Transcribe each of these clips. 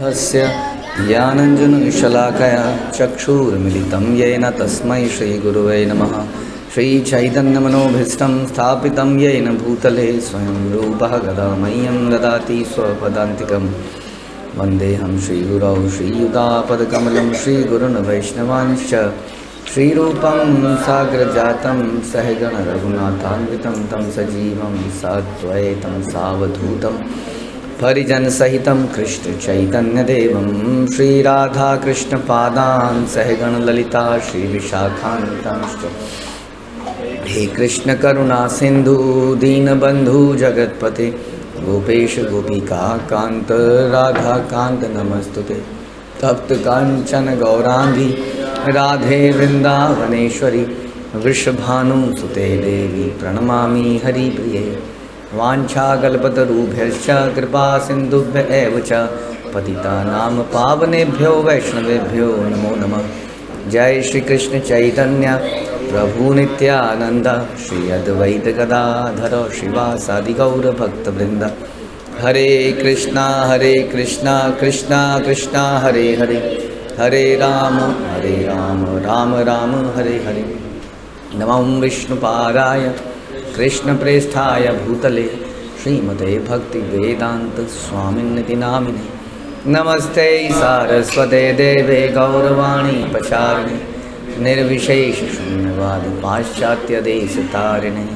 तस्य ज्ञानञ्जनशलाकया चक्षुर्मिलितं येन तस्मै श्रीगुरुवे नमः। श्रीचैतन्यमनोभीष्टं स्थापितं येन भूतले स्वयं रूपः गदामह्यं ददाति स्वपदान्तिकं। वन्देऽहं श्रीगुरौ श्रीयुतापदकमलं श्रीगुरुन् वैष्णवांश्च श्रीरूपं साग्रजातं सहगण रघुनाथान्वितं तं सजीवं साद्वैतं सावधूतं परिजन सहितं कृष्ण चैतन्य देवं श्रीराधा कृष्ण पादान् सहगण ललिता श्री विशाखान्वितांश्च। हे कृष्ण करुणा सिंधु दीनबंधु जगतपते गोपेश गोपिका कांत राधा कांत नमस्तुते। तप्त कांचन गौरांगी राधे वृंदावनेश्वरी वृषभानुसुते देवी प्रणमामि हरिप्रिये। वाञ्छाकल्पतरुभ्यश्च कृपा सिन्धुभ्य एव च पतितानां पावनेभ्यो वैष्णवेभ्यो नमो नमः। जय श्री कृष्ण चैतन्य प्रभु नित्यानंद श्री अद्वैत गदाधर श्रीवासादि गौर भक्तवृंद। हरे कृष्णा कृष्णा कृष्णा हरे हरे हरे राम राम राम हरे हरे। नमो विष्णुपादाय कृष्ण प्रेष्ठाय भूतले श्रीमते भक्ति वेदांत स्वामिन्निति नामिने। नमस्ते सारस्वते देवे गौरवाणी प्रचारिणे निर्विशेष शून्यवादी पाश्चात्य देश तारिणे।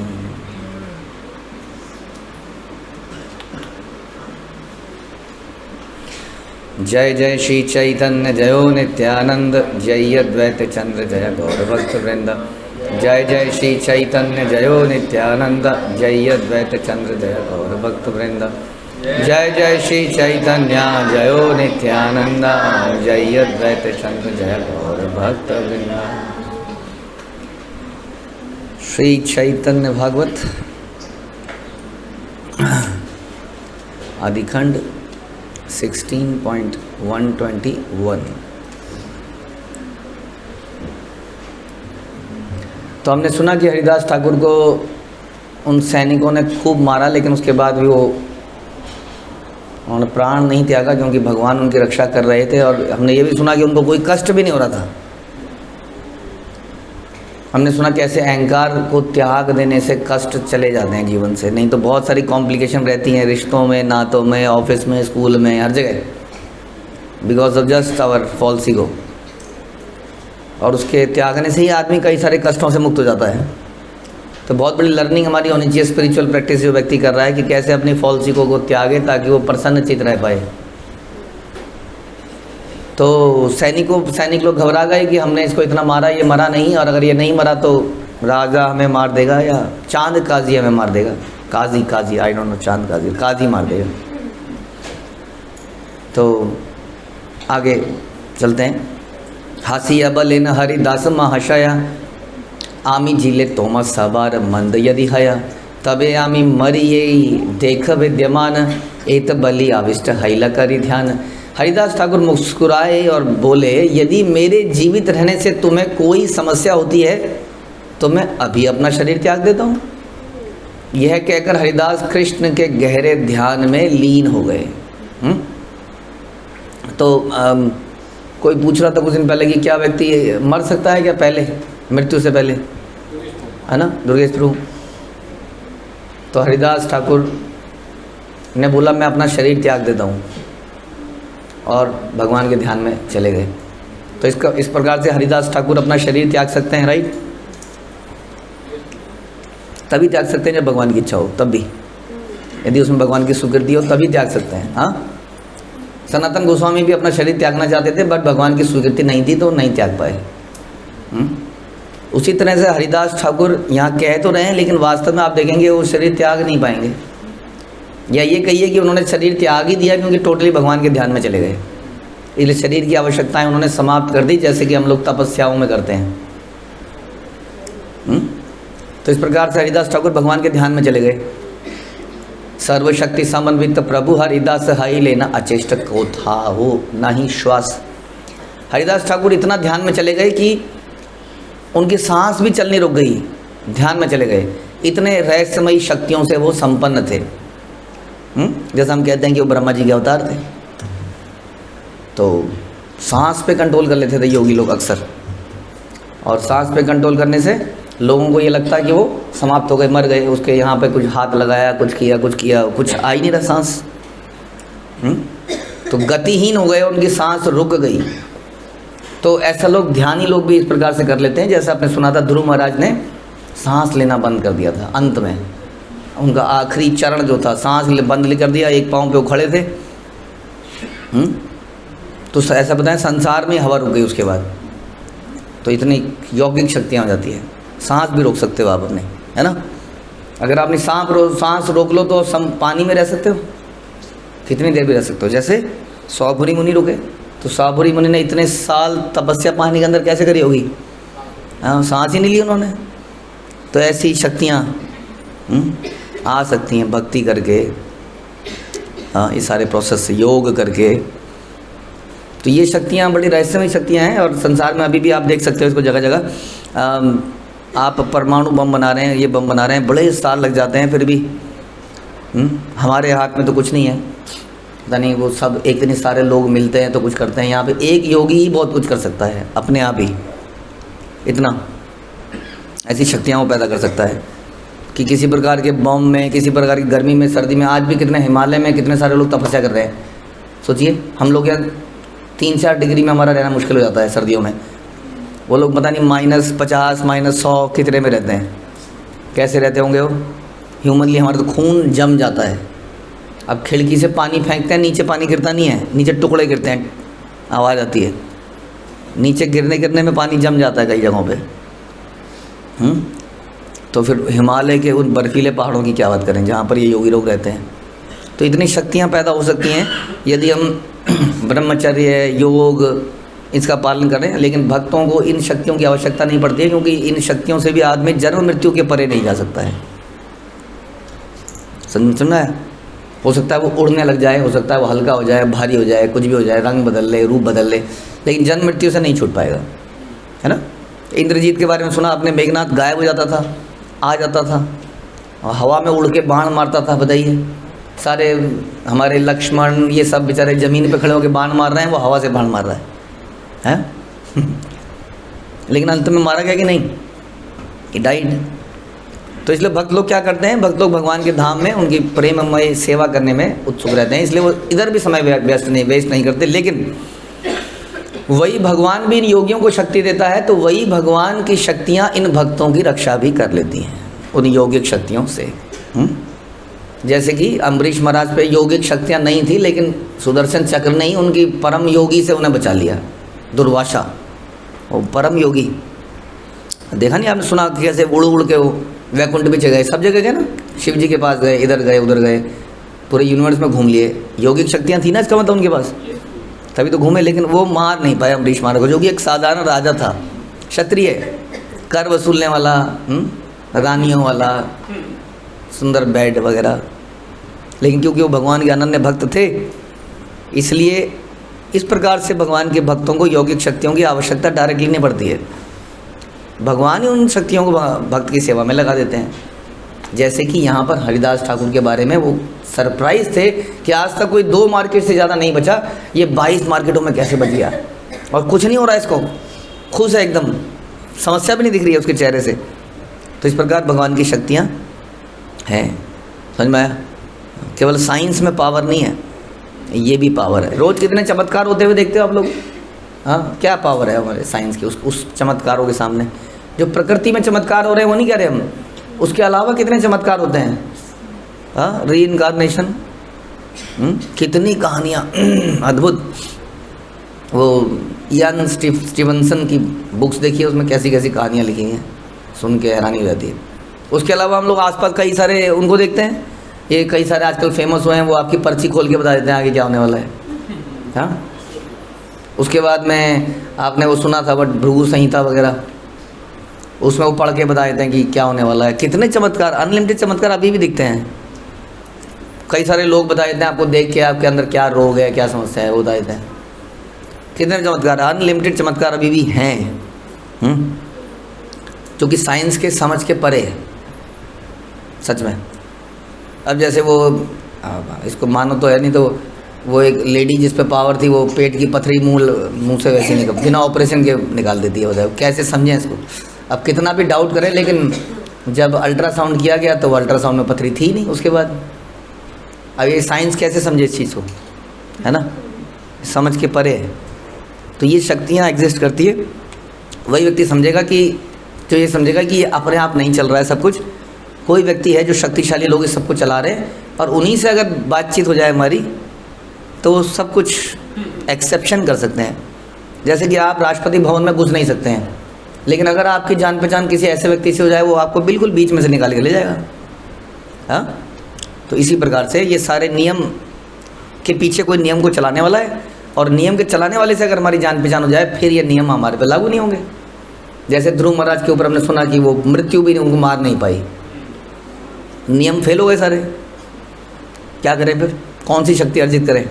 जय जय श्री चैतन्य जयो नित्यानंद जय अद्वैत चंद्र जय गौरभक्त वृंद। जय जय श्री चैतन्य जयो नित्यानंद जय अद्वैत चंद्र जय गौर भक्त वृंद। जय जय श्री चैतन्य जयो नित्यानंद जय अद्वैत चंद्र जय गौर भक्त वृंद। श्री चैतन्य भागवत आदिखंड 16.121। तो हमने सुना कि हरिदास ठाकुर को उन सैनिकों ने खूब मारा, लेकिन उसके बाद भी उन्होंने प्राण नहीं त्यागा क्योंकि भगवान उनकी रक्षा कर रहे थे। और हमने ये भी सुना कि उनको कोई कष्ट भी नहीं हो रहा था। हमने सुना कि ऐसे अहंकार को त्याग देने से कष्ट चले जाते हैं जीवन से, नहीं तो बहुत सारी कॉम्प्लिकेशन रहती हैं रिश्तों में, नातों में, ऑफिस में, स्कूल में, हर जगह, because of just our false ego. और उसके त्यागने से ही आदमी कई सारे कष्टों से मुक्त हो जाता है। तो बहुत बड़ी लर्निंग हमारी होनी चाहिए स्पिरिचुअल प्रैक्टिस जो व्यक्ति कर रहा है कि कैसे अपनी फॉल्स ईगो को त्यागे ताकि वो प्रसन्न चित रह पाए। तो सैनिक लोग घबरा गए कि हमने इसको इतना मारा, ये मरा नहीं, और अगर ये नहीं मरा तो राजा हमें मार देगा या चांद काजी हमें मार देगा। काजी आई डोंट नो, चांद काजी मार देगा। तो आगे चलते हैं। हासिया बलेन हरिदास महाशया आमी जिले तोमस सवार मंद यदि हया तबे आमी मरिये देख विद्यमान एत बलि आविष्ट हैला करी ध्यान। हरिदास ठाकुर मुस्कुराए और बोले, यदि मेरे जीवित रहने से तुम्हें कोई समस्या होती है तो मैं अभी अपना शरीर त्याग देता हूँ। यह कहकर हरिदास कृष्ण के गहरे ध्यान में लीन हो गए। तो कोई पूछ रहा था कुछ दिन पहले कि क्या व्यक्ति मर सकता है क्या पहले, मृत्यु से पहले, है ना, दुर्गेश प्रभु। तो हरिदास ठाकुर ने बोला मैं अपना शरीर त्याग देता हूँ, और भगवान के ध्यान में चले गए। तो इस प्रकार से हरिदास ठाकुर अपना शरीर त्याग सकते हैं, राइट। तभी त्याग सकते हैं जब भगवान की इच्छा हो, तब भी, यदि उसमें भगवान की स्वीकृति हो तभी त्याग सकते हैं। हाँ, सनातन गोस्वामी भी अपना शरीर त्यागना चाहते थे, बट भगवान की स्वीकृति नहीं थी तो नहीं त्याग पाए। उसी तरह से हरिदास ठाकुर यहाँ कह तो रहे हैं, लेकिन वास्तव में आप देखेंगे वो शरीर त्याग नहीं पाएंगे। या ये कहिए कि उन्होंने शरीर त्याग ही दिया क्योंकि टोटली भगवान के ध्यान में चले गए, इसलिए शरीर की आवश्यकताएं उन्होंने समाप्त कर दी, जैसे कि हम लोग तपस्याओं में करते हैं। तो इस प्रकार से हरिदास ठाकुर भगवान के ध्यान में चले गए। सर्वशक्ति समन्वित प्रभु हरिदास हाई लेना अचेष्ट को था हो नहीं श्वास। हरिदास ठाकुर इतना ध्यान में चले गए कि उनकी सांस भी चलनी रुक गई, ध्यान में चले गए। इतने रहस्यमयी शक्तियों से वो संपन्न थे। जैसा हम कहते हैं कि वो ब्रह्मा जी के अवतार थे। तो सांस पे कंट्रोल कर लेते थे योगी लोग अक्सर, और सांस पे कंट्रोल करने से लोगों को ये लगता है कि वो समाप्त हो गए, मर गए, उसके यहाँ पे कुछ हाथ लगाया, कुछ किया, कुछ आ ही नहीं रहा सांस। तो गतिहीन हो गए, उनकी सांस रुक गई। तो ऐसा लोग, ध्यानी लोग भी इस प्रकार से कर लेते हैं। जैसे आपने सुना था ध्रुव महाराज ने सांस लेना बंद कर दिया था, अंत में उनका आखिरी चरण जो था सांस बंद कर दिया, एक पाँव पे वो खड़े थे। तो ऐसा बताएं सांसार में हवा रुक गई उसके बाद। तो इतनी यौगिक शक्तियाँ हो जाती है, सांस भी रोक सकते हो आप अपने, है ना। अगर आपने सांस रोक लो तो पानी में रह सकते हो, कितनी देर भी रह सकते हो। जैसे सौभरी मुनि रुके, तो सौभरी मुनि ने इतने साल तपस्या पानी के अंदर कैसे करी होगी, हाँ, सांस ही नहीं ली उन्होंने। तो ऐसी शक्तियाँ आ सकती हैं भक्ति करके, हाँ, ये सारे प्रोसेस योग करके। तो ये शक्तियाँ बड़ी रहस्यमय शक्तियाँ हैं, और संसार में अभी भी आप देख सकते हो इसको जगह जगह। आप परमाणु बम बना रहे हैं, ये बम बना रहे हैं, बड़े साल लग जाते हैं, फिर भी हमारे हाथ में तो कुछ नहीं है, पता नहीं वो सब इतने सारे लोग मिलते हैं तो कुछ करते हैं। यहाँ पे एक योगी ही बहुत कुछ कर सकता है अपने आप ही, इतना ऐसी शक्तियाँ वो पैदा कर सकता है कि किसी प्रकार के बम में, किसी प्रकार की गर्मी में, सर्दी में। आज भी कितने हिमालय में कितने सारे लोग तपस्या कर रहे हैं। सोचिए, हम लोग यहाँ 3-4 डिग्री में हमारा रहना मुश्किल हो जाता है सर्दियों में, वो लोग पता नहीं -50 -100 कितने में रहते हैं। कैसे रहते होंगे वो, ह्यूमनली हमारा तो खून जम जाता है। अब खिड़की से पानी फेंकते हैं, नीचे पानी गिरता नहीं है, नीचे टुकड़े गिरते हैं, आवाज़ आती है, नीचे गिरने में पानी जम जाता है कई जगहों पे। तो फिर हिमालय के उन बर्फीले पहाड़ों की क्या बात करें जहाँ पर ये योगी लोग रहते हैं। तो इतनी शक्तियाँ पैदा हो सकती हैं यदि हम ब्रह्मचर्य, योग, इसका पालन करें। लेकिन भक्तों को इन शक्तियों की आवश्यकता नहीं पड़ती है, क्योंकि इन शक्तियों से भी आदमी जन्म मृत्यु के परे नहीं जा सकता है। सुनना है, हो सकता है वो उड़ने लग जाए, हो सकता है वो हल्का हो जाए, भारी हो जाए, कुछ भी हो जाए, रंग बदल ले, रूप बदल ले, लेकिन जन्म मृत्यु से नहीं छूट पाएगा, है ना। इंद्रजीत के बारे में सुना आपने, मेघनाथ गायब हो जाता था, आ जाता था, और हवा में उड़ के बाण मारता था। बताइए, सारे हमारे लक्ष्मण ये सब बेचारे ज़मीन पे खड़े होकर बाण मार रहे हैं, वो हवा से बाण मार रहा है लेकिन अंत में मारा गया कि नहीं, कि डाइड। तो इसलिए भक्त लोग क्या करते हैं, भक्त लोग भगवान के धाम में उनकी प्रेममय सेवा करने में उत्सुक रहते हैं, इसलिए वो इधर भी समय वेस्ट नहीं करते। लेकिन वही भगवान भी इन योगियों को शक्ति देता है, तो वही भगवान की शक्तियाँ इन भक्तों की रक्षा भी कर लेती हैं उन यौगिक शक्तियों से। जैसे कि अम्बरीश महाराज पे यौगिक शक्तियाँ नहीं थी, लेकिन सुदर्शन चक्र ने ही उनकी परम योगी से उन्हें बचा लिया, दुर्वासा, वो परम योगी। देखा नहीं आपने, सुना कैसे उड़ के वो वैकुंठ भी गए, सब जगह गए ना, शिव जी के पास गए, इधर गए उधर गए, पूरे यूनिवर्स में घूम लिए। यौगिक शक्तियाँ थी ना, इसका मतलब उनके पास, तभी तो घूमे। लेकिन वो मार नहीं पाया अम्बरीश महाराज को, जो कि एक साधारण राजा था, क्षत्रिय, कर वसूलने वाला, रानियों वाला, सुंदर बेड वगैरह। लेकिन क्योंकि वो भगवान के अनन्य भक्त थे, इसलिए इस प्रकार से भगवान के भक्तों को यौगिक शक्तियों की आवश्यकता डायरेक्टली नहीं पड़ती है, भगवान ही उन शक्तियों को भक्त की सेवा में लगा देते हैं। जैसे कि यहाँ पर हरिदास ठाकुर के बारे में वो सरप्राइज थे कि आज तक कोई 2 मार्केट से ज़्यादा नहीं बचा, ये 22 मार्केटों में कैसे बच गया, और कुछ नहीं हो रहा है इसको, खुश है एकदम, समस्या भी नहीं दिख रही है उसके चेहरे से। तो इस प्रकार भगवान की शक्तियाँ हैं, समझ में आया। केवल साइंस में पावर नहीं है, ये भी पावर है। रोज़ कितने चमत्कार होते हुए देखते हो आप लोग, हाँ, क्या पावर है हमारे साइंस की उस चमत्कारों के सामने। जो प्रकृति में चमत्कार हो रहे हैं वो नहीं कह रहे हम, उसके अलावा कितने चमत्कार होते हैं, हाँ, रीइंकार्नेशन, कितनी कहानियाँ अद्भुत। वो इयान स्टीवनसन की बुक्स देखिए, उसमें कैसी कैसी कहानियाँ लिखी हैं, सुन के हैरानी हो जाती है। उसके अलावा हम लोग आसपास कई सारे उनको देखते हैं, ये कई सारे आजकल फेमस हुए हैं, वो आपकी पर्ची खोल के बता देते हैं आगे क्या होने वाला है, हाँ। उसके बाद में आपने वो सुना था बट भृगु संहिता वगैरह, उसमें वो पढ़ के बता देते हैं कि क्या होने वाला है। कितने चमत्कार, अनलिमिटेड चमत्कार अभी भी दिखते हैं। कई सारे लोग बता देते हैं आपको देख के आपके अंदर क्या रोग है, क्या समस्या है, वो बता देते हैं। कितने चमत्कार, अनलिमिटेड चमत्कार अभी भी हैं, जो कि साइंस के समझ के परे है सच में। अब जैसे वो इसको मानो तो है नहीं, तो वो एक लेडी जिस पे पावर थी, वो पेट की पथरी मुंह से वैसे निकल, बिना ऑपरेशन के निकाल देती है। बताओ कैसे समझें इसको। अब कितना भी डाउट करें, लेकिन जब अल्ट्रासाउंड किया गया तो वो अल्ट्रासाउंड में पथरी थी नहीं उसके बाद। अब ये साइंस कैसे समझे इस चीज़ को, है ना, समझ के परे है। तो ये शक्तियाँ एग्जिस्ट करती है। वही व्यक्ति समझेगा कि जो ये समझेगा कि ये अपने आप नहीं चल रहा है सब कुछ। कोई व्यक्ति है जो शक्तिशाली लोग इस सबको चला रहे हैं, और उन्हीं से अगर बातचीत हो जाए हमारी तो वो सब कुछ एक्सेप्शन कर सकते हैं। जैसे कि आप राष्ट्रपति भवन में घुस नहीं सकते हैं, लेकिन अगर आपकी जान पहचान किसी ऐसे व्यक्ति से हो जाए, वो आपको बिल्कुल बीच में से निकाल के ले जाएगा। हाँ, तो इसी प्रकार से ये सारे नियम के पीछे कोई नियम को चलाने वाला है, और नियम के चलाने वाले से अगर हमारी जान पहचान हो जाए, फिर ये नियम हमारे पे लागू नहीं होंगे। जैसे ध्रुव महाराज के ऊपर हमने सुना कि वो मृत्यु भी उनको मार नहीं पाई, नियम फेल हो गए सारे। क्या करें फिर, कौन सी शक्ति अर्जित करें?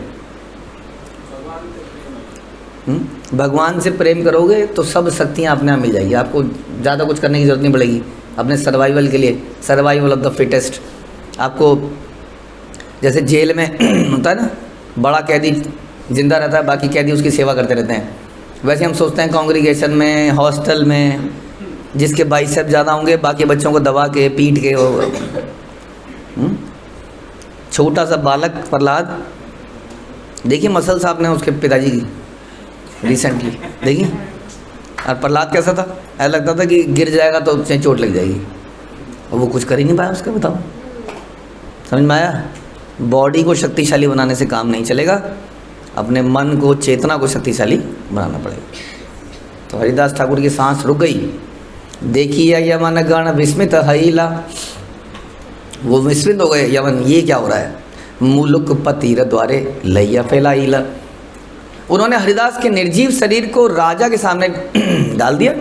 भगवान से प्रेम करोगे तो सब शक्तियाँ अपने आप मिल जाएगी। आपको ज़्यादा कुछ करने की ज़रूरत नहीं पड़ेगी अपने सर्वाइवल के लिए। Survival of the fittest. आपको जैसे जेल में होता है ना, बड़ा कैदी जिंदा रहता है, बाकी कैदी उसकी सेवा करते रहते हैं, वैसे हम सोचते हैं कांग्रीगेशन में, हॉस्टल में, जिसके बाइसेप ज़्यादा होंगे बाकी बच्चों को दबा के पीट के वो छोटा सा बालक प्रहलाद, देखिए मसल्स आपने उसके पिताजी की रिसेंटली देखिए, और प्रहलाद कैसा था, ऐसा लगता था कि गिर जाएगा तो उससे चोट लग जाएगी, और वो कुछ कर ही नहीं पाया उसका। बताओ, समझ में आया? बॉडी को शक्तिशाली बनाने से काम नहीं चलेगा, अपने मन को, चेतना को शक्तिशाली बनाना पड़ेगा। तो हरिदास ठाकुर की सांस रुक गई। देखिए यमन गण विस्मित हईला, वो विस्मित हो गए यमन, ये क्या हो रहा है। मुलुक पतिर द्वारे लैया फैलाईला, उन्होंने हरिदास के निर्जीव शरीर को राजा के सामने डाल दिया।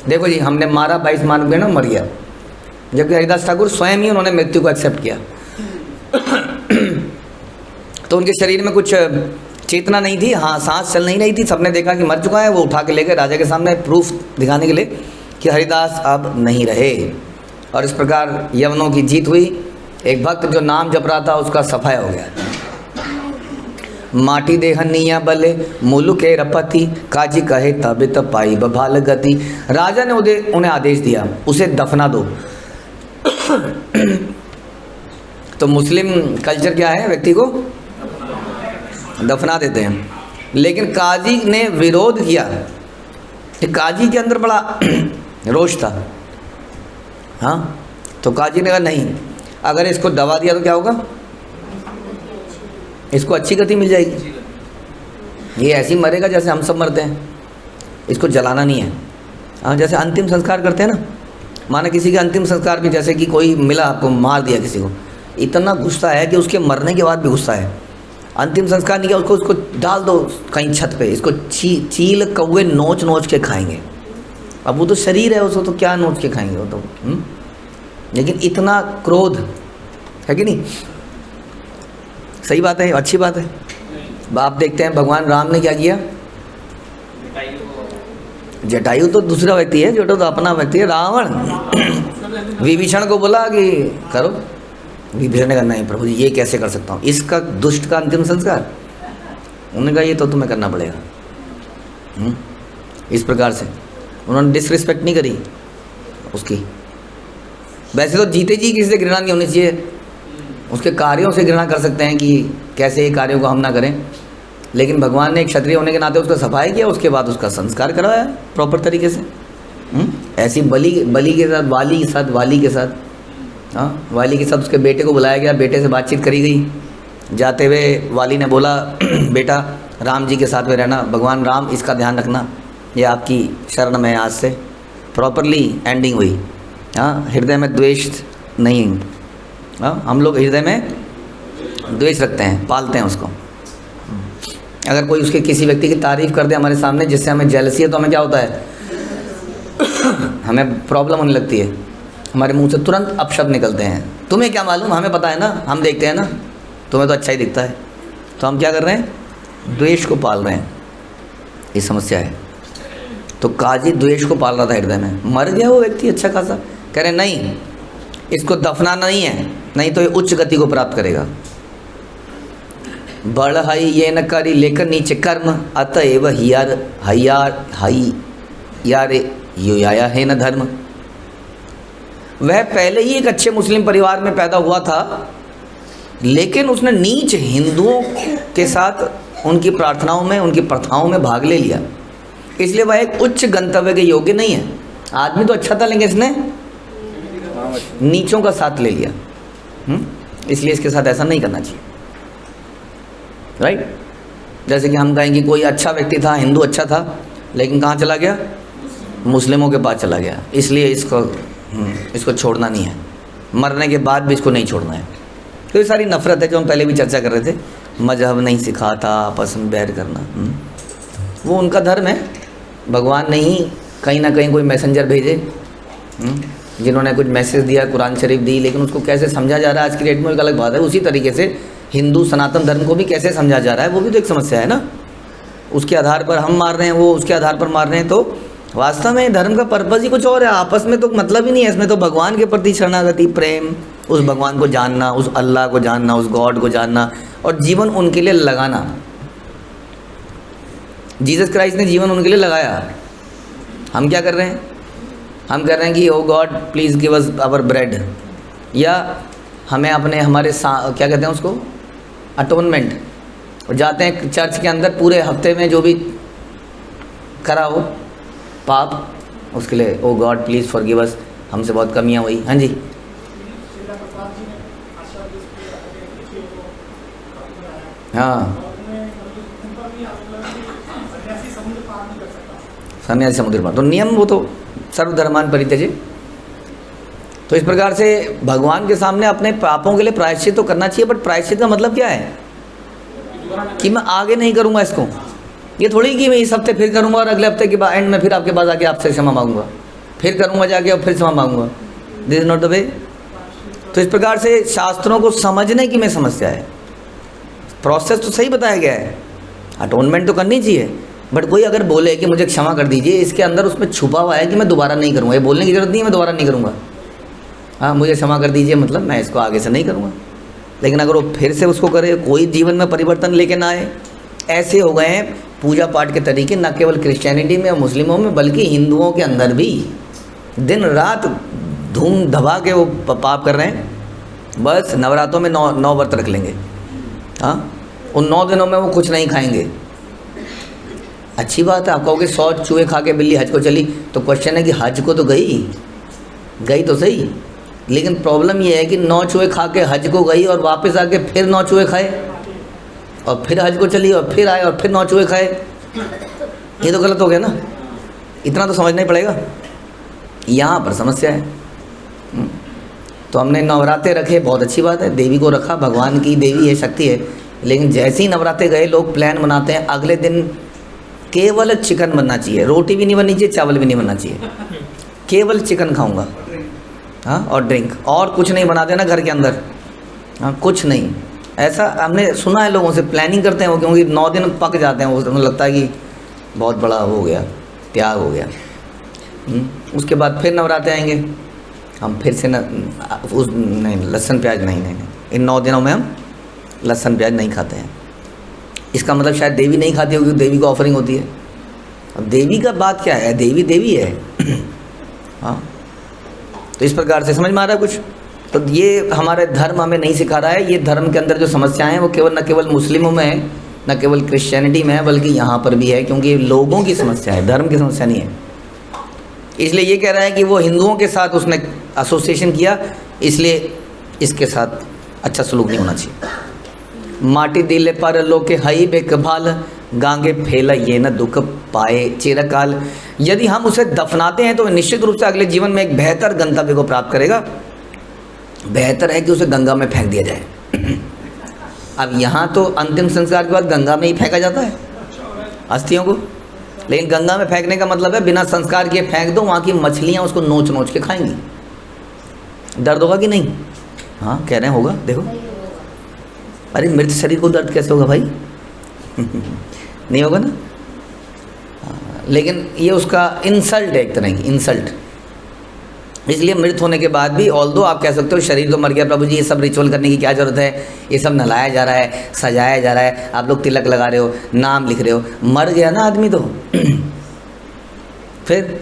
देखो जी, हमने मारा 22 मानव गण, मर गया, जबकि हरिदास ठाकुर स्वयं ही उन्होंने मृत्यु को एक्सेप्ट किया। तो उनके शरीर में कुछ चेतना नहीं थी, हाँ सांस चल नहीं रही थी, सबने देखा कि मर चुका है। वो उठा के ले गए राजा के सामने, प्रूफ दिखाने के लिए कि हरिदास अब नहीं रहे। और इस प्रकार यवनों की जीत हुई। एक भक्त जो नाम जप रहा था उसका सफाया हो गया। माटी देहनिया बले मुलुके रपति, काजी कहे तब तब पाई बभाल गति। राजा ने उन्हें आदेश दिया, उसे दफना दो। तो मुस्लिम कल्चर क्या है, व्यक्ति को दफना देते हैं, लेकिन काजी ने विरोध किया। काजी के अंदर बड़ा रोष था। हाँ, तो काजी ने कहा नहीं, अगर इसको दबा दिया तो क्या होगा, इसको अच्छी गति मिल जाएगी, ये ऐसे ही मरेगा जैसे हम सब मरते हैं, इसको जलाना नहीं है। हाँ, जैसे अंतिम संस्कार करते हैं ना, माना किसी के अंतिम संस्कार भी, जैसे कि कोई मिला आपको, मार दिया किसी को, इतना गुस्सा है कि उसके मरने के बाद भी गुस्सा है। अंतिम संस्कार नहीं किया, उसको डाल दो कहीं छत पे, इसको चील कौवे नोच नोच के खाएंगे। अब वो तो शरीर है, उसको तो क्या नोच के खाएंगे वो तो। लेकिन इतना क्रोध है कि नहीं, सही बात है, अच्छी बात है। आप देखते हैं भगवान राम ने क्या किया। जटायु तो दूसरा व्यक्ति है, जटायु तो अपना व्यक्ति है। रावण विभीषण को बोला कि करो, विभीषण ने कहा नहीं प्रभु जी, ये कैसे कर सकता हूँ, इसका दुष्ट का अंतिम संस्कार। उन्होंने कहा ये तो तुम्हें करना पड़ेगा। इस प्रकार से उन्होंने डिसरिस्पेक्ट नहीं करी उसकी। वैसे तो जीते जी किसी से घृणा नहीं होनी चाहिए, उसके कार्यों से घृणा कर सकते हैं कि कैसे ये कार्यों को हम ना करें, लेकिन भगवान ने एक क्षत्रिय होने के नाते उसका सफाई किया, उसके बाद उसका संस्कार करवाया प्रॉपर तरीके से। ऐसी बलि के साथ, वाली के साथ, हाँ, वाली के साथ उसके बेटे को बुलाया गया, बेटे से बातचीत करी गई। जाते हुए वाली ने बोला बेटा राम जी के साथ में रहना, भगवान राम इसका ध्यान रखना, ये आपकी शरण में आज से। प्रॉपरली एंडिंग हुई। हाँ, हृदय में द्वेष नहीं। हाँ, हम लोग हृदय में द्वेष रखते हैं, पालते हैं उसको। अगर कोई उसके किसी व्यक्ति की तारीफ़ कर दे हमारे सामने जिससे हमें जेलसी है, तो हमें क्या होता है, हमें प्रॉब्लम होने लगती है, हमारे मुंह से तुरंत अपशब्द निकलते हैं। तुम्हें क्या मालूम, हमें पता है ना, हम देखते हैं ना, तुम्हें तो अच्छा ही दिखता है। तो हम क्या कर रहे हैं, द्वेष को पाल रहे हैं। ये समस्या है। तो काजी द्वेष को पाल रहा था हृदय में। मर गया वो व्यक्ति अच्छा खासा, कह रहे नहीं इसको दफनाना नहीं है, नहीं तो ये उच्च गति को प्राप्त करेगा। बड़ हई ये न करी लेकर नीचे कर्म, अतएव यारे यो आया है न धर्म। वह पहले ही एक अच्छे मुस्लिम परिवार में पैदा हुआ था, लेकिन उसने नीच हिंदुओं के साथ उनकी प्रार्थनाओं में, उनकी प्रथाओं में भाग ले लिया, इसलिए वह एक उच्च गंतव्य के योग्य नहीं है। आदमी तो अच्छा था, लेकिन इसने नीचों का साथ ले लिया। इसलिए इसके साथ ऐसा नहीं करना चाहिए, राइट। जैसे कि हम कहें कि कोई अच्छा व्यक्ति था, हिंदू अच्छा था, लेकिन कहाँ चला गया? मुस्लिमों के पास चला गया, इसलिए इसको छोड़ना नहीं है, मरने के बाद भी इसको नहीं छोड़ना है। तो ये सारी नफ़रत है जो हम पहले भी चर्चा कर रहे थे। मजहब नहीं सिखाता आपस में बैर करना, वो उनका धर्म है। भगवान ने ही कहीं ना कहीं कोई मैसेंजर भेजे जिन्होंने कुछ मैसेज दिया, कुरान शरीफ दी, लेकिन उसको कैसे समझा जा रहा है आज की डेट में एक अलग बात है। उसी तरीके से हिंदू सनातन धर्म को भी कैसे समझा जा रहा है, वो भी तो एक समस्या है ना। उसके आधार पर हम मार रहे हैं, वो उसके आधार पर मार रहे हैं। तो वास्तव में धर्म का पर्पज़ ही कुछ और है, आपस में तो मतलब ही नहीं है। इसमें तो भगवान के प्रति शरणागति, प्रेम, उस भगवान को जानना, उस अल्लाह को जानना, उस गॉड को जानना और जीवन उनके लिए लगाना। जीसस क्राइस्ट ने जीवन उनके लिए लगाया। हम क्या कर रहे हैं? हम कर रहे हैं कि oh god please give us our bread, या हमें हमारे क्या कहते हैं उसको, अटोनमेंट। और जाते हैं चर्च के अंदर, पूरे हफ्ते में जो भी करा हो पाप, उसके लिए ओ गॉड प्लीज़ फॉरगिव अस, हमसे बहुत कमियां हुई। हाँ जी, हाँ, सन्यासी समुद्र पार, तो नियम वो तो सर्वधर्मान परित्यज्य। तो इस प्रकार से भगवान के सामने अपने पापों के लिए प्रायश्चित तो करना चाहिए, बट प्रायश्चित का मतलब क्या है कि मैं आगे नहीं करूँगा इसको। ये थोड़ी कि मैं इस हफ्ते फिर करूँगा और अगले हफ्ते के बाद एंड में फिर आपके पास आके आपसे क्षमा मांगूंगा, फिर करूँगा जाके और फिर क्षमा मांगूंगा। This is not the way. तो इस प्रकार से शास्त्रों को समझने की में समस्या है। प्रोसेस तो सही बताया गया है, अटोनमेंट तो करनी चाहिए, बट कोई अगर बोले कि मुझे क्षमा कर दीजिए, इसके अंदर उसमें छुपा हुआ है कि मैं दोबारा नहीं करूँगा। ये बोलने की जरूरत नहीं है मैं दोबारा नहीं करूँगा। हाँ, मुझे क्षमा कर दीजिए मतलब मैं इसको आगे से नहीं करूँगा। लेकिन अगर वो फिर से उसको करे, कोई जीवन में परिवर्तन लेके ना आए, ऐसे हो गए हैं पूजा पाठ के तरीके, न केवल क्रिश्चियनिटी में और मुस्लिमों में, बल्कि हिंदुओं के अंदर भी दिन रात धूम धबा के वो पाप कर रहे हैं। बस नवरात्रों में 9 व्रत रख लेंगे, हाँ, उन 9 दिनों में वो कुछ नहीं खाएंगे। अच्छी बात है, आप कहोगे 100 चूहे खा के बिल्ली हज को चली, तो क्वेश्चन है कि हज को तो गई तो सही, लेकिन प्रॉब्लम ये है कि 9 चूहे खा के हज को गई और वापस आके फिर 9 चूहे खाए, और फिर हज को चली और फिर आए और फिर 9 चूहे खाए। ये तो गलत हो गया ना। इतना तो समझना ही पड़ेगा, यहाँ पर समस्या है। तो हमने नवरात्रे रखे, बहुत अच्छी बात है, देवी को रखा, भगवान की देवी है, शक्ति है, लेकिन जैसे ही नवरात्रे गए लोग प्लान बनाते हैं अगले दिन केवल चिकन बनना चाहिए, रोटी भी नहीं बननी चाहिए, चावल भी नहीं बनना चाहिए, केवल चिकन खाऊंगा, हाँ, और ड्रिंक, और कुछ नहीं बना देना घर के अंदर, हाँ, कुछ नहीं। ऐसा हमने सुना है, लोगों से प्लानिंग करते हैं वो, क्योंकि 9 दिन पक जाते हैं, उन्हें लगता है कि बहुत बड़ा हो गया, त्याग हो गया। उसके बाद फिर नवरात्रे आएंगे, हम फिर से नहीं, लहसुन प्याज नहीं, इन 9 दिनों में हम लहसुन प्याज नहीं खाते हैं। इसका मतलब शायद देवी नहीं खाती होगी, देवी को ऑफरिंग होती है। अब देवी का बात क्या है, देवी है हाँ। तो इस प्रकार से समझ में आ रहा है कुछ। तो ये हमारे धर्म हमें नहीं सिखा रहा है। ये धर्म के अंदर जो समस्याएं हैं वो केवल न केवल मुस्लिमों में है, न केवल क्रिश्चियनिटी में है, बल्कि यहाँ पर भी है, क्योंकि लोगों की समस्या है, धर्म की समस्या नहीं है। इसलिए ये कह रहा है कि वो हिंदुओं के साथ उसने एसोसिएशन किया, इसलिए इसके साथ अच्छा सलूक नहीं होना चाहिए। माटी दिले पर लोके हई बेकभाल, गांगे फैला ये न दुख पाए चिरकाल। यदि हम उसे दफनाते हैं तो निश्चित रूप से अगले जीवन में एक बेहतर गंतव्य को प्राप्त करेगा। बेहतर है कि उसे गंगा में फेंक दिया जाए। अब यहाँ तो अंतिम संस्कार के बाद गंगा में ही फेंका जाता है अस्थियों को, लेकिन गंगा में फेंकने का मतलब है बिना संस्कार किए फेंक दो, वहाँ की मछलियाँ उसको नोच नोच के खाएंगी। दर्द होगा कि नहीं? हाँ कह रहे हैं होगा। देखो अरे मृत शरीर को दर्द कैसे होगा भाई? नहीं होगा ना। लेकिन ये उसका इंसल्ट है, एक तरह की इंसल्ट। इसलिए मृत होने के बाद भी ऑल्दो आप कह सकते हो शरीर तो मर गया, प्रभु जी ये सब रिचुअल करने की क्या ज़रूरत है, ये सब नहलाया जा रहा है, सजाया जा रहा है, आप लोग तिलक लगा रहे हो, नाम लिख रहे हो, मर गया ना आदमी तो फिर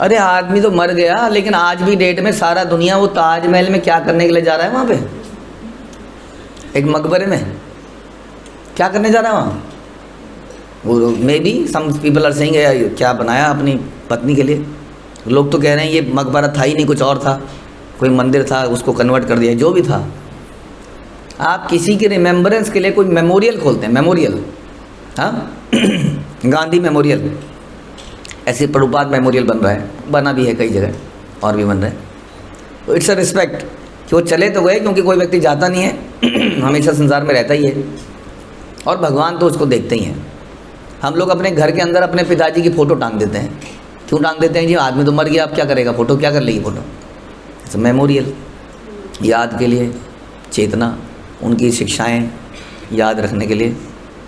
अरे आदमी तो मर गया, लेकिन आज भी डेट में सारा दुनिया वो ताजमहल में क्या करने के लिए जा रहा है, वहाँ पे एक मकबरे में क्या करने जा रहा है वहाँ, वो maybe some people are saying क्या बनाया अपनी पत्नी के लिए, लोग तो कह रहे हैं ये मकबरा था ही नहीं, कुछ और था, कोई मंदिर था उसको कन्वर्ट कर दिया, जो भी था। आप किसी के रिमेम्बरेंस के लिए कोई मेमोरियल खोलते हैं, मेमोरियल, हाँ गांधी मेमोरियल, ऐसे प्रभुपाद मेमोरियल बन रहा है, बना भी है कई जगह और भी बन रहा है, तो इट्स अ रिस्पेक्ट कि वो चले तो गए, क्योंकि कोई व्यक्ति जाता नहीं है, हमेशा संसार में रहता ही है, और भगवान तो उसको देखते ही हैं। हम लोग अपने घर के अंदर अपने पिताजी की फ़ोटो टांग देते हैं, क्यों टांग देते हैं जी, आदमी तो मर गया, अब क्या करेगा, फ़ोटो क्या कर लेगी फ़ोटो, इट्स मेमोरियल, याद के लिए, चेतना, उनकी शिक्षाएं याद रखने के लिए।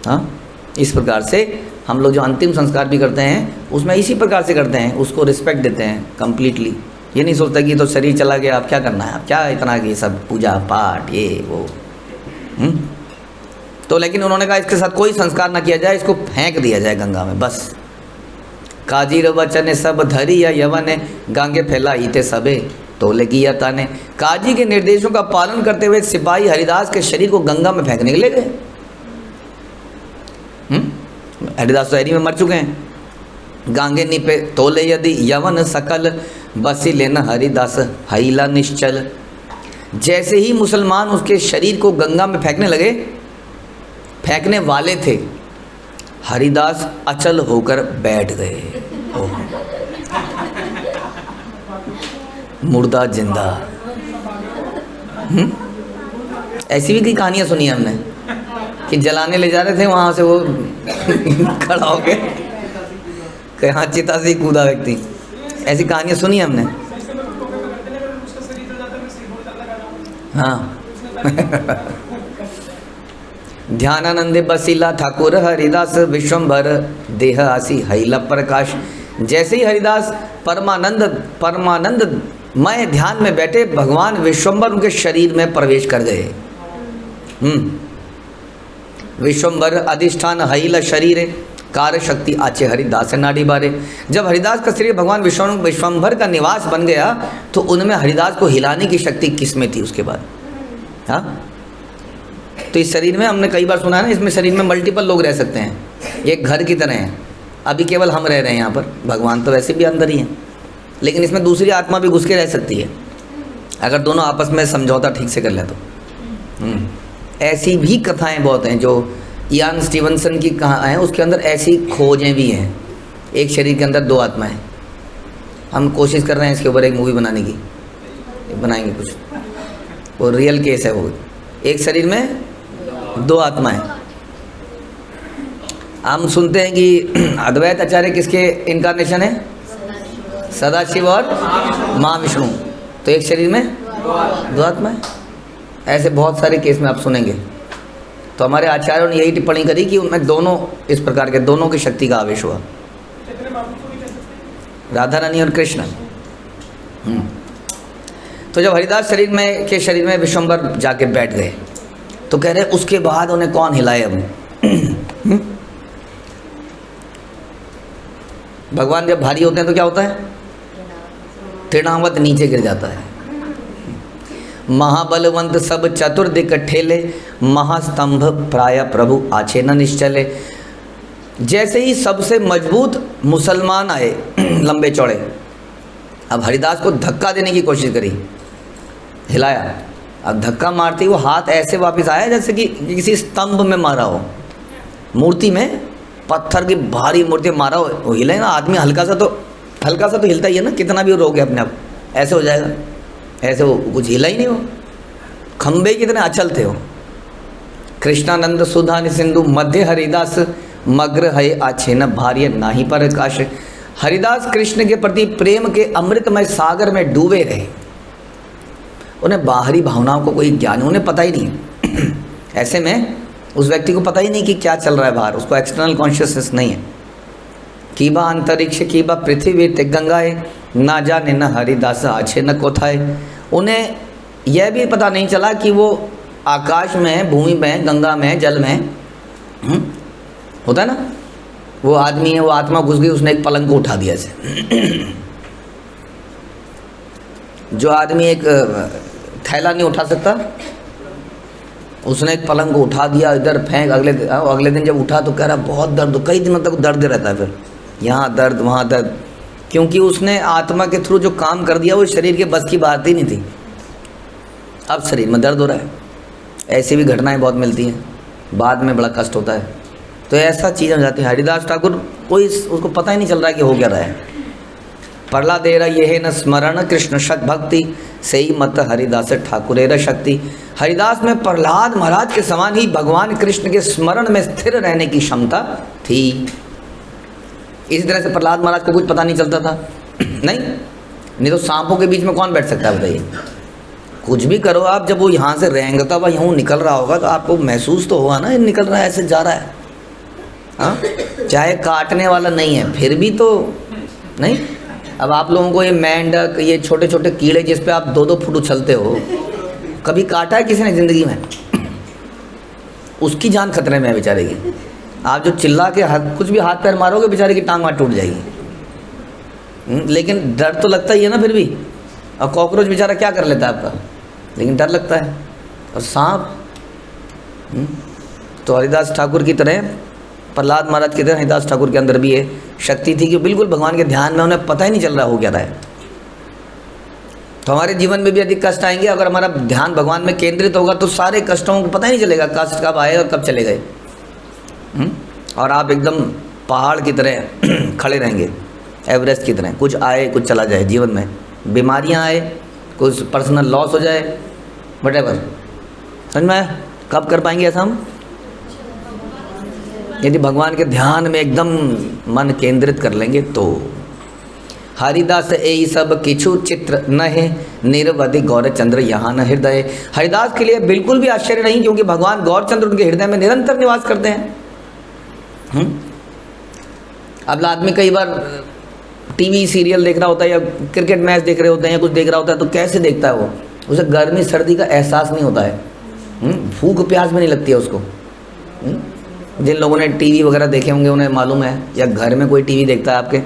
हाँ, इस प्रकार से हम लोग जो अंतिम संस्कार भी करते हैं उसमें इसी प्रकार से करते हैं, उसको रिस्पेक्ट देते हैं कम्प्लीटली। ये नहीं सोचता कि तो शरीर चला गया, अब क्या करना है, अब क्या इतना ये सब पूजा पाठ ये वो। तो लेकिन उन्होंने कहा इसके साथ कोई संस्कार ना किया जाए, इसको फेंक दिया जाए गंगा में बस। काजीर वचन सब धरी या यवन गांगे फैला ईते सबे तोले की यता ने। काजी के निर्देशों का पालन करते हुए सिपाही हरिदास के शरीर को गंगा में फेंकने के ले गए। हरिदास शहरी में मर चुके हैं। गांगे निपे तोले यदि यवन सकल बसी लेना हरिदास हईला निश्चल। जैसे ही मुसलमान उसके शरीर को गंगा में फेंकने लगे, फेंकने वाले थे, हरिदास अचल होकर बैठ गए। मुर्दा जिंदा। ऐसी भी कई कहानियां सुनी हमने कि जलाने ले जा रहे थे, वहां से वो खड़ा हो गया, कहाँ चिता से कूदा व्यक्ति। ऐसी कहानियां सुनी हमने। हाँ ध्यानानंदे बसीला ठाकुर हरिदास विश्वम्भर देह आसी हईला प्रकाश। जैसे ही हरिदास परमानंद मय ध्यान में बैठे, भगवान विश्वम्भर उनके शरीर में प्रवेश कर गए। विश्वम्भर अधिष्ठान हईला शरीर कार्य शक्ति आचे हरिदास नाड़ी बारे। जब हरिदास का शरीर भगवान विश्वम्भर का निवास बन गया, तो उनमें हरिदास को हिलाने की शक्ति किसमें थी उसके बाद। हाँ, तो इस शरीर में हमने कई बार सुना है ना, इसमें शरीर में मल्टीपल लोग रह सकते हैं, एक घर की तरह है। अभी केवल हम रह रहे हैं यहाँ पर, भगवान तो वैसे भी अंदर ही हैं, लेकिन इसमें दूसरी आत्मा भी घुस के रह सकती है, अगर दोनों आपस में समझौता ठीक से कर लें तो। ऐसी भी कथाएं बहुत हैं जो इयान स्टीवनसन की कहा है, उसके अंदर ऐसी खोजें भी हैं। एक शरीर के अंदर दो आत्माएं। हम कोशिश कर रहे हैं इसके ऊपर एक मूवी बनाने की, बनाएंगे कुछ, वो रियल केस है। वो एक शरीर में दो आत्माएं। हम सुनते हैं कि अद्वैत आचार्य किसके इनकारनेशन है, सदाशिव और महाविष्णु, तो एक शरीर में दो आत्माएं। ऐसे बहुत सारे केस में आप सुनेंगे। तो हमारे आचार्यों ने यही टिप्पणी करी कि उनमें दोनों इस प्रकार के, दोनों की शक्ति का आवेश हुआ, राधा रानी और कृष्ण। तो जब हरिदास शरीर में विश्वम्भर जाके बैठ गए, तो कह रहे उसके बाद उन्हें कौन हिलाए। अब भगवान जब भारी होते हैं तो क्या होता है, तृणावत नीचे गिर जाता है। महाबलवंत सब चतुर्दिक ठेले, महास्तंभ प्राय प्रभु आछे न निश्चले। जैसे ही सबसे मजबूत मुसलमान आए, लंबे चौड़े, अब हरिदास को धक्का देने की कोशिश करी, हिलाया। अब धक्का मारते वो हाथ ऐसे वापस आया जैसे कि किसी स्तंभ में मारा हो, मूर्ति में, पत्थर की भारी मूर्ति मारा हो, वो हिले ना। आदमी हल्का सा तो हिलता ही है ना, कितना भी रोक गया अपने आप, ऐसे हो जाएगा। ऐसे वो कुछ हिला ही नहीं, वो खंबे कितने अचल थे। वो कृष्णानंद सुधा सिंधु मध्य हरिदास मग्र है आछे न भार्य नाही पर काश। हरिदास कृष्ण के प्रति प्रेम के अमृतमय सागर में डूबे रहे। उन्हें बाहरी भावनाओं को कोई ज्ञान, उन्हें पता ही नहीं। ऐसे में उस व्यक्ति को पता ही नहीं कि क्या चल रहा है बाहर, उसको एक्सटर्नल कॉन्शियसनेस नहीं है। कीबा अंतरिक्ष कीबा पृथ्वी ते गंगाए, ना जाने न हरिदास अच्छे न कोथाए। उन्हें यह भी पता नहीं चला कि वो आकाश में, भूमि में, गंगा में, जल में होता है ना, वो आदमी है, वो आत्मा घुस गई, उसने एक पलंग को उठा दिया ऐसे। जो आदमी एक थैला नहीं उठा सकता, उसने एक पलंग को उठा दिया, इधर फेंक, अगले दिन जब उठा तो कह रहा बहुत दर्द, कई दिनों तक दर्द रहता है, फिर यहाँ दर्द वहाँ दर्द, क्योंकि उसने आत्मा के थ्रू जो काम कर दिया वो शरीर के बस की बात ही नहीं थी। अब शरीर में दर्द हो रहा है। ऐसी भी घटनाएं बहुत मिलती हैं, बाद में बड़ा कष्ट होता है। तो ऐसा चीज़ हो जाती है। हरिदास ठाकुर कोई उसको पता ही नहीं चल रहा है कि हो क्या रहा है। प्रहलादेरा ये न स्मरण कृष्ण शक भक्ति, सही मत हरिदास ठाकुरेर शक्ति। हरिदास में प्रहलाद महाराज के समान ही भगवान कृष्ण के स्मरण में स्थिर रहने की क्षमता थी। इसी तरह से प्रहलाद महाराज को कुछ पता नहीं चलता था। नहीं तो सांपों के बीच में कौन बैठ सकता है बताइए। कुछ भी करो आप, जब वो यहाँ से रेंगता हुआ यूँ निकल रहा होगा तो आपको महसूस तो होगा ना, ये निकल रहा है, ऐसे जा रहा है। हाँ, चाहे काटने वाला नहीं है फिर भी तो नहीं। अब आप लोगों को ये मेंढक, ये छोटे छोटे कीड़े जिस पे आप 2-2 फुट उछलते हो, कभी काटा है किसी ने ज़िंदगी में? उसकी जान खतरे में है बेचारे की। आप जो चिल्ला के कुछ भी हाथ पैर मारोगे बेचारे की टांग वाट टूट जाएगी। लेकिन डर तो लगता ही है ना फिर भी। और कॉकरोच बेचारा क्या कर लेता है आपका, लेकिन डर लगता है। और सांप, तो हरिदास ठाकुर की तरह, प्रहलाद महाराज की तरह हरिदास ठाकुर के अंदर भी ये शक्ति थी कि बिल्कुल भगवान के ध्यान में उन्हें पता ही नहीं चल रहा हो क्या रहा है। तो हमारे जीवन में भी अधिक कष्ट आएंगे, अगर हमारा ध्यान भगवान में केंद्रित होगा तो सारे कष्टों को पता ही नहीं चलेगा कष्ट कब आए और कब चले गए। और आप एकदम पहाड़ की तरह खड़े रहेंगे, एवरेस्ट की तरह। कुछ आए कुछ चला जाए जीवन में, बीमारियां आए, कुछ पर्सनल लॉस हो जाए, व्हाटएवर। समझ में आया? कब कर पाएंगे ऐसा हम? यदि भगवान के ध्यान में एकदम मन केंद्रित कर लेंगे तो। हरिदास यही सब किछु चित्र न है, निरवधि गौरचंद्र यहाँ न हृदय। हरिदास के लिए बिल्कुल भी आश्चर्य नहीं, क्योंकि भगवान गौरचंद्र उनके हृदय में निरंतर निवास करते हैं। अब आदमी कई बार टीवी सीरियल देख रहा होता है या क्रिकेट मैच देख रहे होते हैं या कुछ देख रहा होता है, तो कैसे देखता है वो? उसे गर्मी सर्दी का एहसास नहीं होता है, भूख प्यास भी नहीं लगती है उसको। जिन लोगों ने टीवी वगैरह देखे होंगे उन्हें मालूम है, या घर में कोई टीवी देखता है,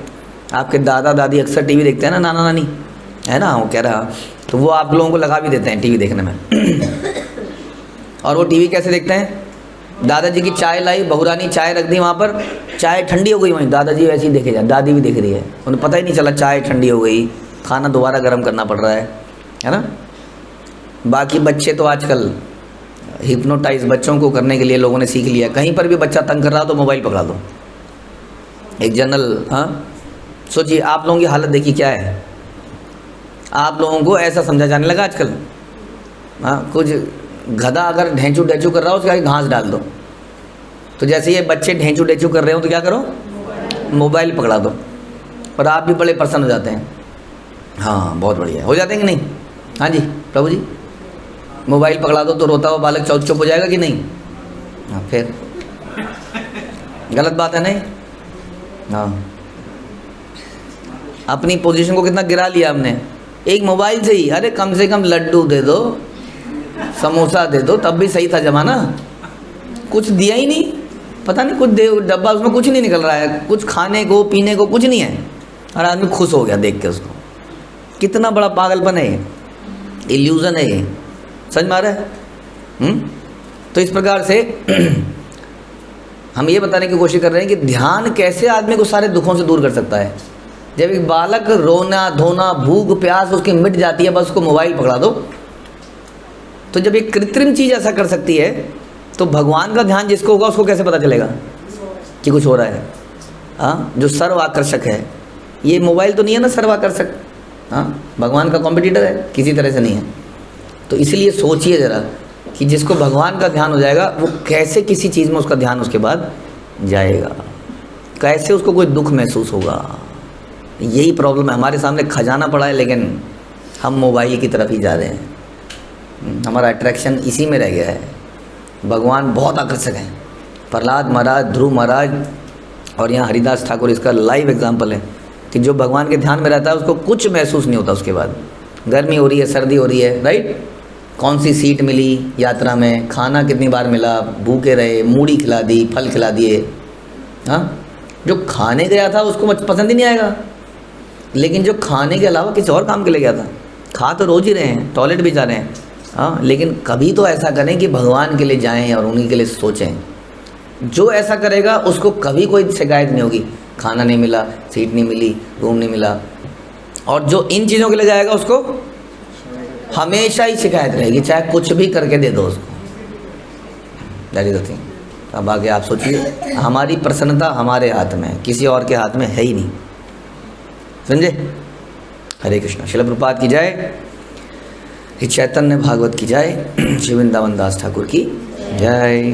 आपके दादा दादी अक्सर टीवी देखते हैं ना, नाना नानी है ना, वो कह रहा, तो वो आप लोगों को लगा भी देते हैं टीवी देखने में। और वो टीवी कैसे देखते हैं? दादाजी की चाय लाई, बहुरानी चाय रख दी वहाँ पर, चाय ठंडी हो गई वहीं, दादाजी वैसे ही देखे जा, दादी भी देख रही है, उन्हें पता ही नहीं चला चाय ठंडी हो गई, खाना दोबारा गर्म करना पड़ रहा है ना। बाकी बच्चे तो आजकल हिप्नोटाइज बच्चों को करने के लिए लोगों ने सीख लिया। कहीं पर भी बच्चा तंग कर रहा हो तो मोबाइल पकड़ा दो, एक जनरल। हाँ, सोचिए आप लोगों की हालत देखिए क्या है। आप लोगों को ऐसा समझा जाने लगा आजकल। हाँ, कुछ गधा अगर ढेंचू ढेंचू कर रहा हो उसके आगे घास डाल दो, तो जैसे ये बच्चे ढेंचू ढेंचू कर रहे हो तो क्या करो? मोबाइल पकड़ा दो, और आप भी बड़े प्रसन्न हो जाते हैं। हाँ, बहुत बढ़िया हो जाते हैं कि नहीं? हाँ जी प्रभु जी, मोबाइल पकड़ा दो तो रोता हुआ बालक चुप हो जाएगा कि नहीं? हाँ, फिर गलत बात है नहीं? हाँ, अपनी पोजीशन को कितना गिरा लिया हमने एक मोबाइल से ही। अरे कम से कम लड्डू दे दो, समोसा दे दो, तब भी सही था जमाना। कुछ दिया ही नहीं, पता नहीं कुछ दे, डब्बा उसमें कुछ नहीं निकल रहा है, कुछ खाने को पीने को कुछ नहीं है, और आदमी खुश हो गया देख के उसको। कितना बड़ा पागलपन है ये, इल्यूज़न है ये, समझ में आ रहा है? तो इस प्रकार से हम ये बताने की कोशिश कर रहे हैं कि ध्यान कैसे आदमी को सारे दुखों से दूर कर सकता है। जब एक बालक रोना धोना भूख प्यास उसकी मिट जाती है, बस उसको मोबाइल पकड़ा दो। तो जब एक कृत्रिम चीज़ ऐसा कर सकती है, तो भगवान का ध्यान जिसको होगा उसको कैसे पता चलेगा कि कुछ हो रहा है? हाँ, जो सर्वाकर्षक है, ये मोबाइल तो नहीं है ना सर्वाकर्षक। हाँ, भगवान का कॉम्पिटिटर है, किसी तरह से नहीं है। तो इसलिए सोचिए ज़रा कि जिसको भगवान का ध्यान हो जाएगा वो कैसे किसी चीज़ में उसका ध्यान उसके बाद जाएगा, कैसे उसको कोई दुख महसूस होगा। यही प्रॉब्लम है, हमारे सामने खजाना पड़ा है लेकिन हम मोबाइल की तरफ ही जा रहे हैं। हमारा अट्रैक्शन इसी में रह गया है। भगवान बहुत आकर्षक हैं। प्रहलाद महाराज, ध्रुव महाराज और यहाँ हरिदास ठाकुर इसका लाइव एग्जाम्पल है कि जो भगवान के ध्यान में रहता है उसको कुछ महसूस नहीं होता उसके बाद। गर्मी हो रही है, सर्दी हो रही है, राइट, कौन सी सीट मिली यात्रा में, खाना कितनी बार मिला, भूखे रहे, मूढ़ी खिला दी, फल खिला दिए। हाँ, जो खाने गया था उसको पसंद ही नहीं आएगा, लेकिन जो खाने के अलावा किसी और काम के लिए गया था, खा तो रोज़ ही रहे हैं, टॉयलेट भी जा रहे हैं, हाँ, लेकिन कभी तो ऐसा करें कि भगवान के लिए जाएं और उन्हीं के लिए सोचें। जो ऐसा करेगा उसको कभी कोई शिकायत नहीं होगी, खाना नहीं मिला, सीट नहीं मिली, रूम नहीं मिला। और जो इन चीज़ों के लिए जाएगा उसको हमेशा ही शिकायत रहेगी, चाहे कुछ भी करके दे दो उसको। That is the thing. अब आगे आप सोचिए, हमारी प्रसन्नता हमारे हाथ में है, किसी और के हाथ में है ही नहीं। समझे? हरे कृष्णा। श्रील प्रभुपाद की जय, श्री चैतन्य भागवत की जय, श्री वृंदावन दास ठाकुर की जय।